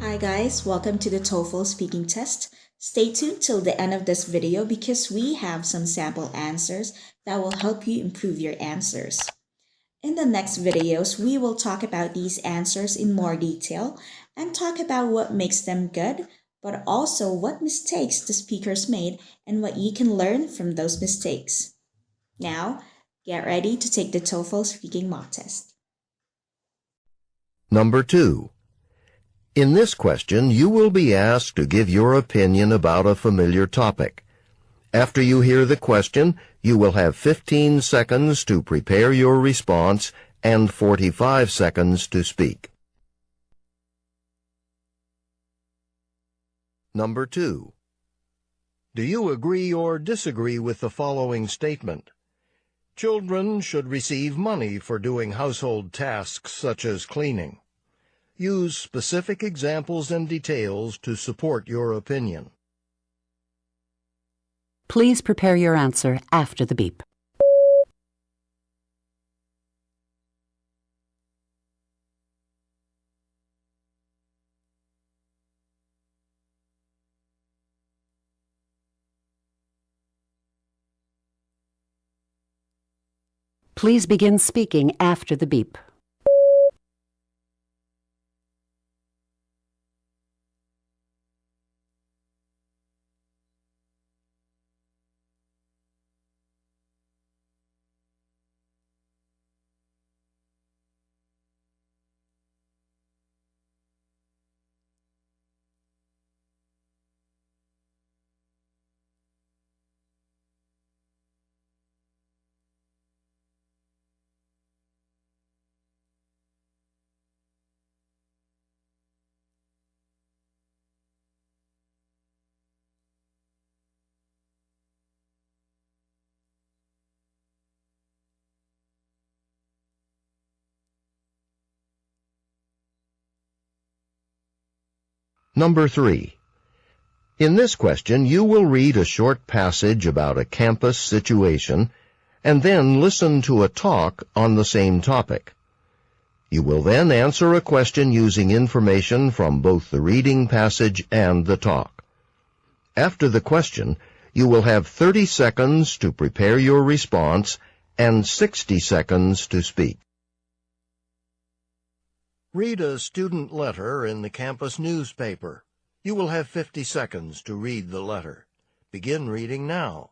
Hi guys, welcome to the TOEFL speaking test. Stay tuned till the end of this video because we have some sample answers that will help you improve your answers. In the next videos, we will talk about these answers in more detail and talk about what makes them good, but also what mistakes the speakers made and what you can learn from those mistakes. Now, get ready to take the TOEFL speaking mock test. Number 2. In this question, you will be asked to give your opinion about a familiar topic. After you hear the question, you will have 15 seconds to prepare your response and 45 seconds to speak. Number 2. Do you agree or disagree with the following statement? Children should receive money for doing household tasks such as cleaning. Use specific examples and details to support your opinion. Please prepare your answer after the beep. Please begin speaking after the beep. Number 3. In this question, you will read a short passage about a campus situation and then listen to a talk on the same topic. You will then answer a question using information from both the reading passage and the talk. After the question, you will have 30 seconds to prepare your response and 60 seconds to speak. Read a student letter in the campus newspaper. You will have 50 seconds to read the letter. Begin reading now.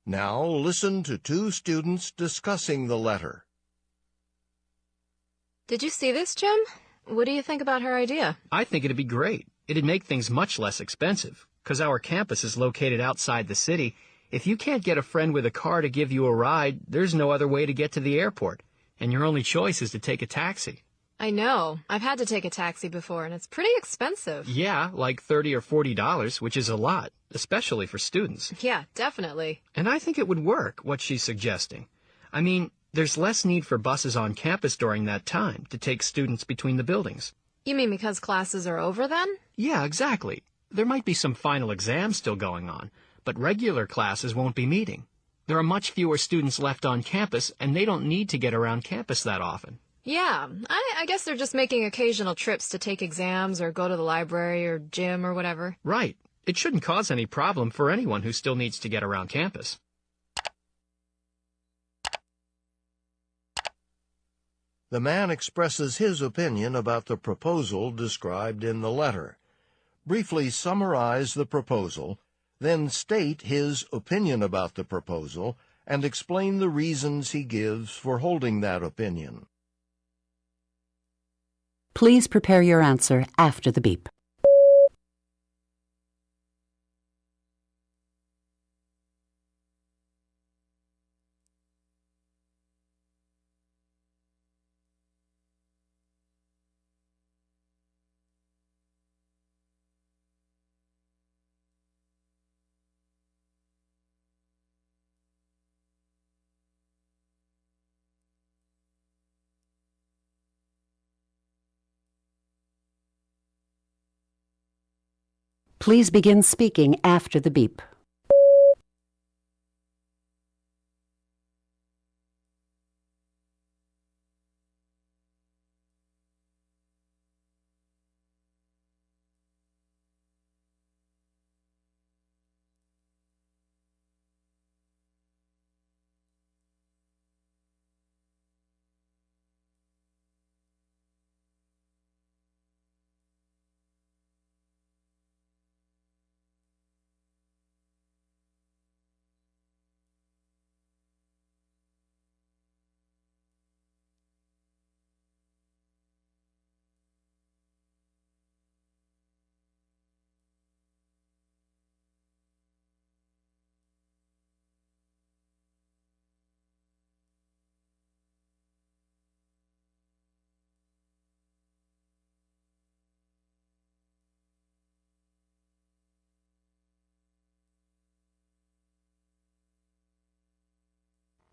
Now listen to two students discussing the letter. Did you see this, Jim? What do you think about her idea? I think it'd be great. It'd make things much less expensive. 'Cause our campus is located outside the city, if you can't get a friend with a car to give you a ride, there's no other way to get to the airport, and your only choice is to take a taxi. I know. I've had to take a taxi before, and it's pretty expensive. Yeah, like $30 or $40, which is a lot, especially for students. Yeah, definitely. And I think it would work, what she's suggesting. I mean, there's less need for buses on campus during that time to take students between the buildings. You mean because classes are over then? Yeah, exactly. There might be some final exams still going on, but regular classes won't be meeting. There are much fewer students left on campus, and they don't need to get around campus that often. Yeah, I guess they're just making occasional trips to take exams or go to the library or gym or whatever. Right. It shouldn't cause any problem for anyone who still needs to get around campus. The man expresses his opinion about the proposal described in the letter. Briefly summarize the proposal, then state his opinion about the proposal, and explain the reasons he gives for holding that opinion. Please prepare your answer after the beep. Please begin speaking after the beep.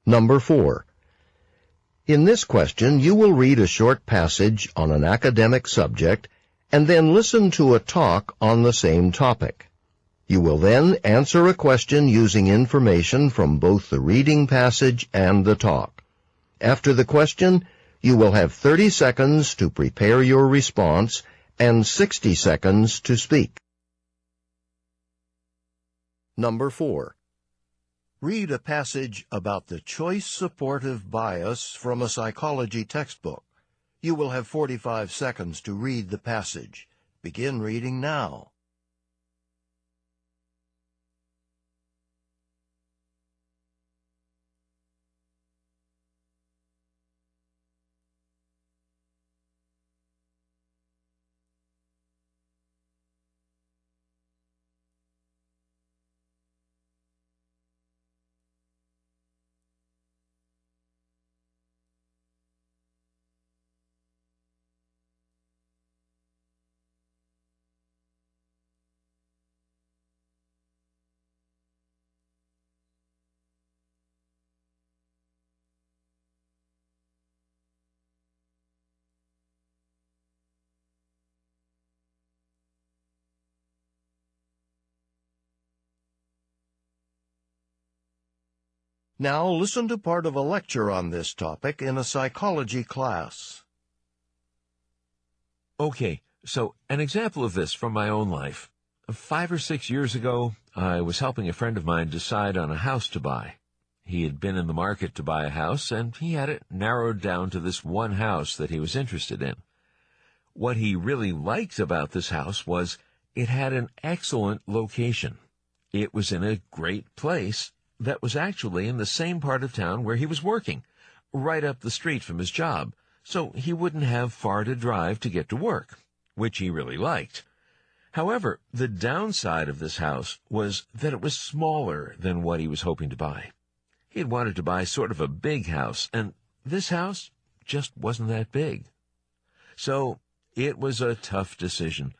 Number 4. In this question, you will read a short passage on an academic subject and then listen to a talk on the same topic. You will then answer a question using information from both the reading passage and the talk. After the question, you will have 30 seconds to prepare your response and 60 seconds to speak. Number 4. Read a passage about the choice supportive bias from a psychology textbook. You will have 45 seconds to read the passage. Begin reading now. Now listen to part of a lecture on this topic in a psychology class. Okay, so an example of this from my own life. 5 or 6 years ago, I was helping a friend of mine decide on a house to buy. He had been in the market to buy a house, and he had it narrowed down to this one house that he was interested in. What he really liked about this house was it had an excellent location. It was in a great place that was actually in the same part of town where he was working, right up the street from his job, so he wouldn't have far to drive to get to work, which he really liked. However, the downside of this house was that it was smaller than what he was hoping to buy. He had wanted to buy sort of a big house, and this house just wasn't that big. So it was a tough decision,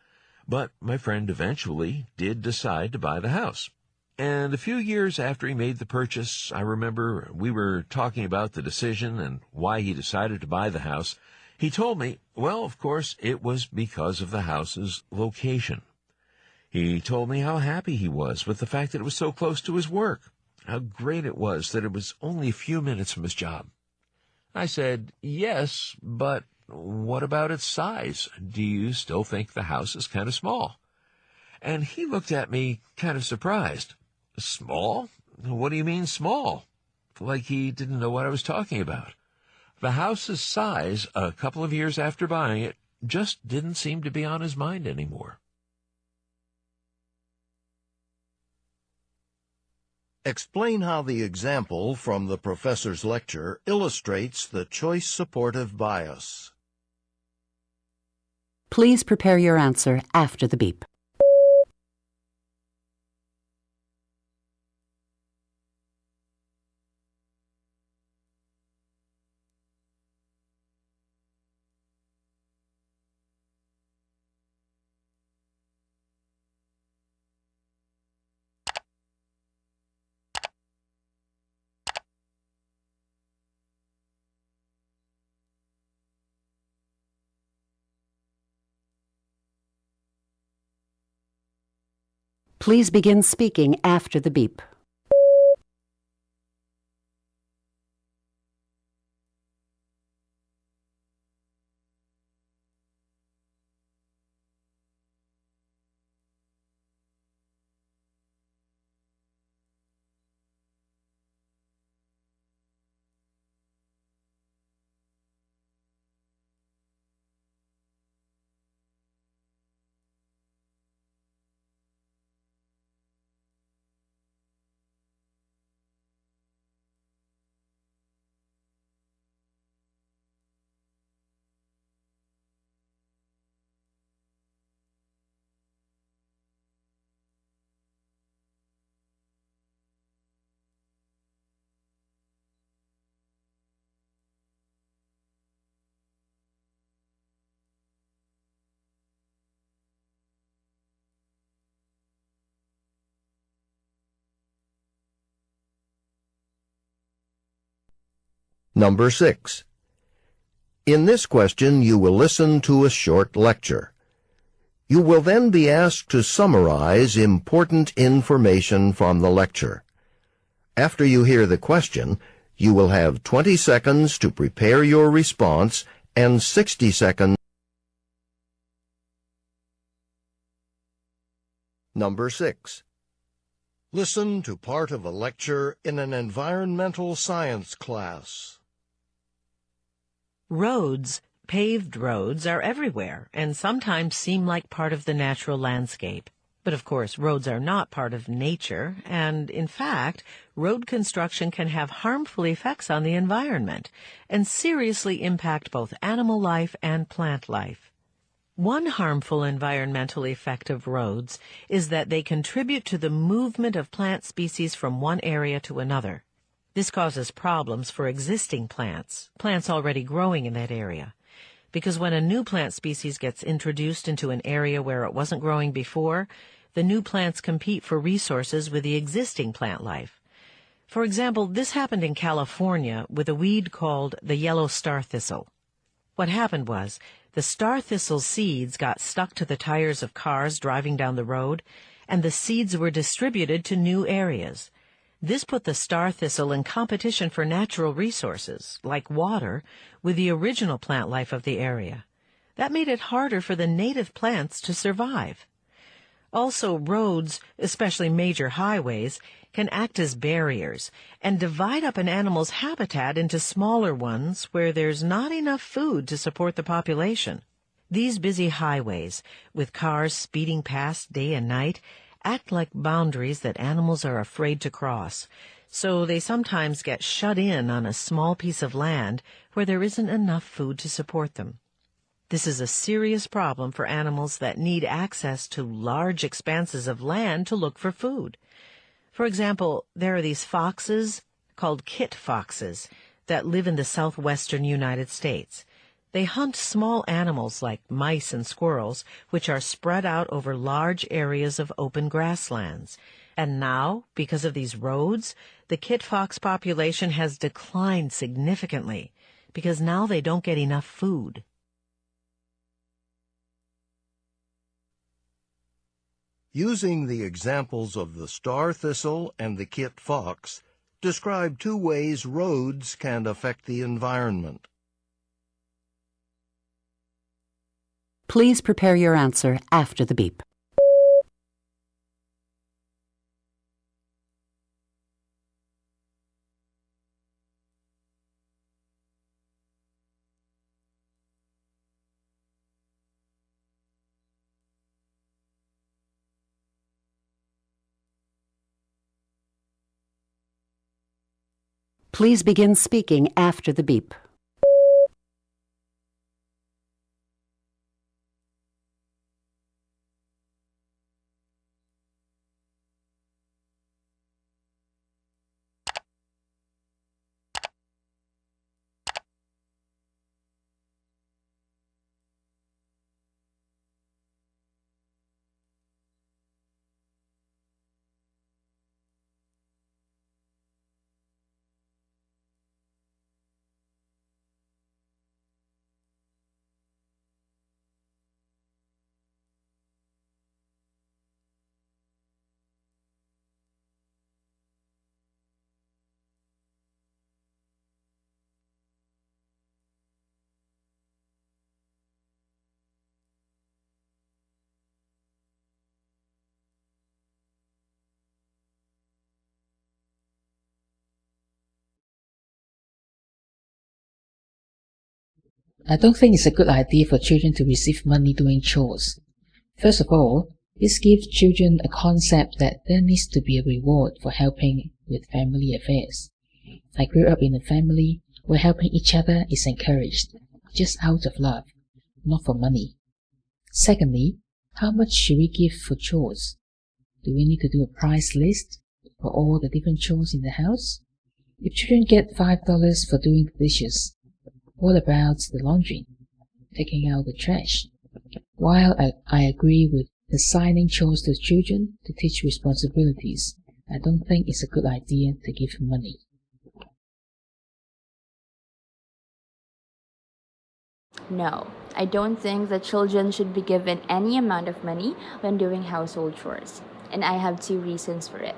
but my friend eventually did decide to buy the house. And a few years after he made the purchase, I remember we were talking about the decision and why he decided to buy the house. He told me, well, of course, it was because of the house's location. He told me how happy he was with the fact that it was so close to his work, how great it was that it was only a few minutes from his job. I said, yes, but what about its size? Do you still think the house is kind of small? And he looked at me kind of surprised. Small? What do you mean small? Like he didn't know what I was talking about. The house's size, a couple of years after buying it, just didn't seem to be on his mind anymore. Explain how the example from the professor's lecture illustrates the choice supportive bias. Please prepare your answer after the beep. Please begin speaking after the beep. Number 6. In this question, you will listen to a short lecture. You will then be asked to summarize important information from the lecture. After you hear the question, you will have 20 seconds to prepare your response and 60 seconds. Number 6. Listen to part of a lecture in an environmental science class. Roads, paved roads, are everywhere and sometimes seem like part of the natural landscape. But of course, roads are not part of nature, and in fact, road construction can have harmful effects on the environment and seriously impact both animal life and plant life. One harmful environmental effect of roads is that they contribute to the movement of plant species from one area to another. This causes problems for existing plants already growing in that area, because when a new plant species gets introduced into an area where it wasn't growing before, the new plants compete for resources with the existing plant life. For example, this happened in California with a weed called the yellow star thistle. What happened was, the star thistle seeds got stuck to the tires of cars driving down the road, and the seeds were distributed to new areas. This put the star thistle in competition for natural resources, like water, with the original plant life of the area. That made it harder for the native plants to survive. Also, roads, especially major highways, can act as barriers and divide up an animal's habitat into smaller ones where there's not enough food to support the population. These busy highways, with cars speeding past day and night, act like boundaries that animals are afraid to cross, so they sometimes get shut in on a small piece of land where there isn't enough food to support them. This is a serious problem for animals that need access to large expanses of land to look for food. For example, there are these foxes called kit foxes that live in the southwestern United States. They hunt small animals like mice and squirrels, which are spread out over large areas of open grasslands. And now, because of these roads, the kit fox population has declined significantly, because now they don't get enough food. Using the examples of the star thistle and the kit fox, describe 2 ways roads can affect the environment. Please prepare your answer after the beep. Please begin speaking after the beep. I don't think it's a good idea for children to receive money doing chores. First of all, this gives children a concept that there needs to be a reward for helping with family affairs. I grew up in a family where helping each other is encouraged, just out of love, not for money. Secondly, how much should we give for chores? Do we need to do a price list for all the different chores in the house? If children get $5 for doing the dishes, what about the laundry, taking out the trash? While I agree with assigning chores to children to teach responsibilities, I don't think it's a good idea to give money. No, I don't think that children should be given any amount of money when doing household chores, and I have two reasons for it.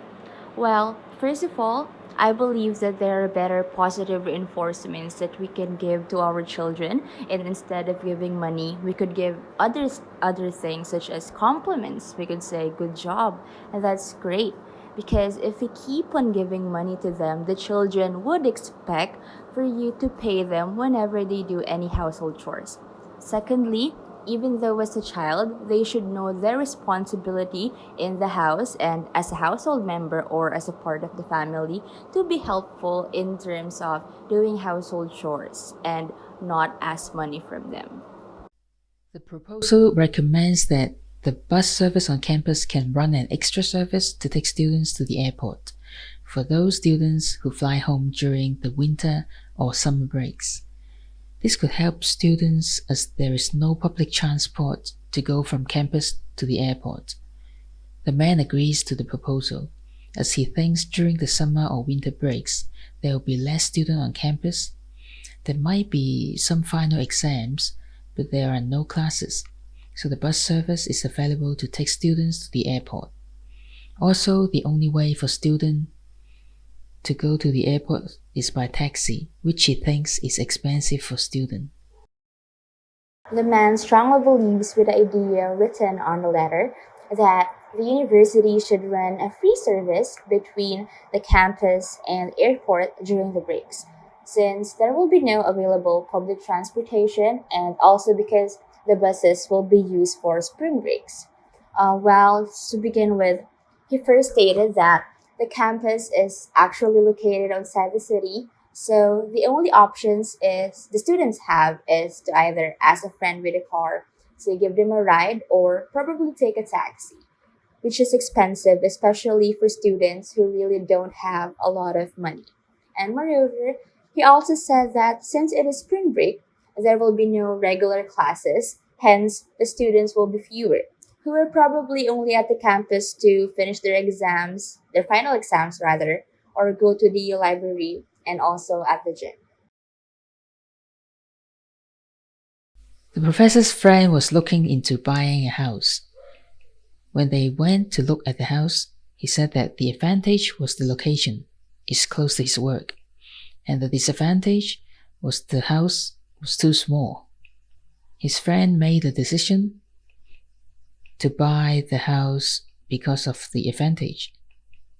Well, first of all, I believe that there are better positive reinforcements that we can give to our children, and instead of giving money, we could give other things such as compliments. We could say good job, and that's great. Because if we keep on giving money to them, the children would expect for you to pay them whenever they do any household chores. Secondly, even though as a child, they should know their responsibility in the house and as a household member or as a part of the family to be helpful in terms of doing household chores and not ask money from them. The proposal recommends that the bus service on campus can run an extra service to take students to the airport for those students who fly home during the winter or summer breaks. This could help students as there is no public transport to go from campus to the airport. The man agrees to the proposal as he thinks during the summer or winter breaks there will be less students on campus. There might be some final exams, but there are no classes, so the bus service is available to take students to the airport. Also, the only way for students to go to the airport is by taxi, which he thinks is expensive for students. The man strongly believes with the idea written on the letter that the university should run a free service between the campus and airport during the breaks, since there will be no available public transportation and also because the buses will be used for spring breaks. Well, to begin with, he first stated that the campus is actually located outside the city, so the only options is the students have is to either ask a friend with a car to give them a ride or probably take a taxi, which is expensive, especially for students who really don't have a lot of money. And moreover, he also said that since it is spring break, there will be no regular classes, hence the students will be fewer, who are probably only at the campus to finish their exams, their final exams rather, or go to the library and also at the gym. The professor's friend was looking into buying a house. When they went to look at the house, he said that the advantage was the location, it's close to his work, and the disadvantage was the house was too small. His friend made the decision to buy the house because of the advantage.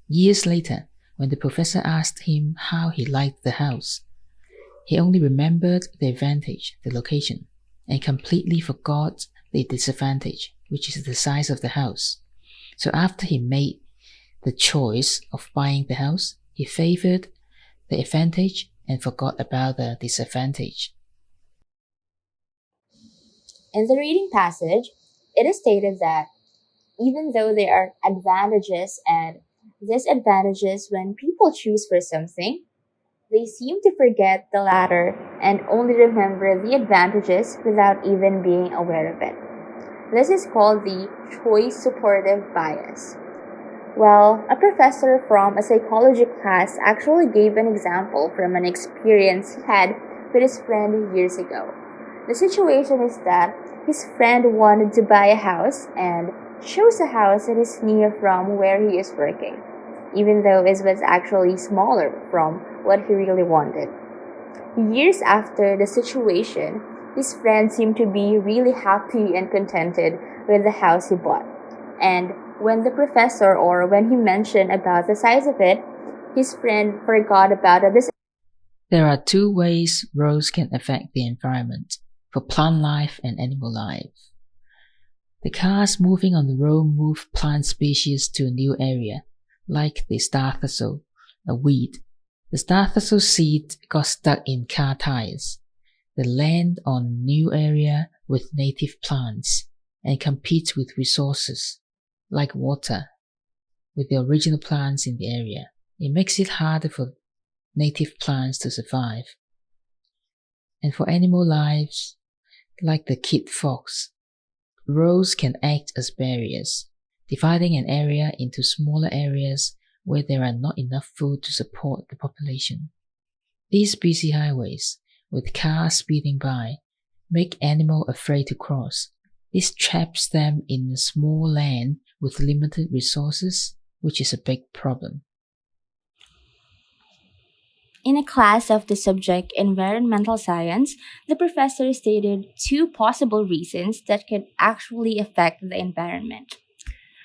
Years later, when the professor asked him how he liked the house, he only remembered the advantage, the location, and completely forgot the disadvantage, which is the size of the house. So after he made the choice of buying the house, he favored the advantage and forgot about the disadvantage. In the reading passage, it is stated that even though there are advantages and disadvantages when people choose for something, they seem to forget the latter and only remember the advantages without even being aware of it. This is called the choice supportive bias. Well, a professor from a psychology class actually gave an example from an experience he had with his friend years ago. The situation is that his friend wanted to buy a house and chose a house that is near from where he is working, even though it was actually smaller from what he really wanted. Years after the situation, his friend seemed to be really happy and contented with the house he bought. And when the professor or when he mentioned about the size of it, his friend forgot about it. There are two ways roads can affect the environment for plant life and animal life. The cars moving on the road move plant species to a new area, like the star thistle, a weed. The star thistle seed got stuck in car tires. They land on a new area with native plants and compete with resources, like water, with the original plants in the area. It makes it harder for native plants to survive. And for animal lives, like the kid fox, roads can act as barriers, dividing an area into smaller areas where there are not enough food to support the population. These busy highways, with cars speeding by, make animals afraid to cross. This traps them in a small land with limited resources, which is a big problem. In a class of the subject environmental science, the professor stated two possible reasons that could actually affect the environment.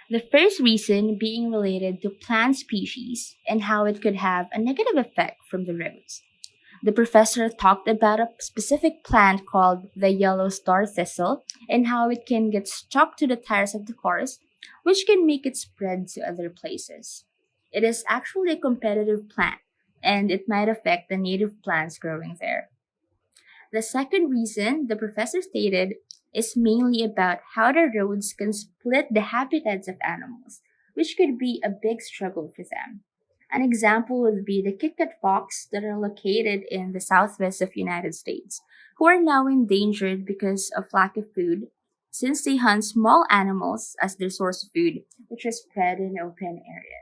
The first reason being related to plant species and how it could have a negative effect from the roads. The professor talked about a specific plant called the yellow star thistle and how it can get stuck to the tires of the cars, which can make it spread to other places. It is actually a competitive plant, and it might affect the native plants growing there. The second reason the professor stated is mainly about how the roads can split the habitats of animals, which could be a big struggle for them. An example would be the kit-kat fox that are located in the southwest of United States, who are now endangered because of lack of food, since they hunt small animals as their source of food, which are spread in open areas.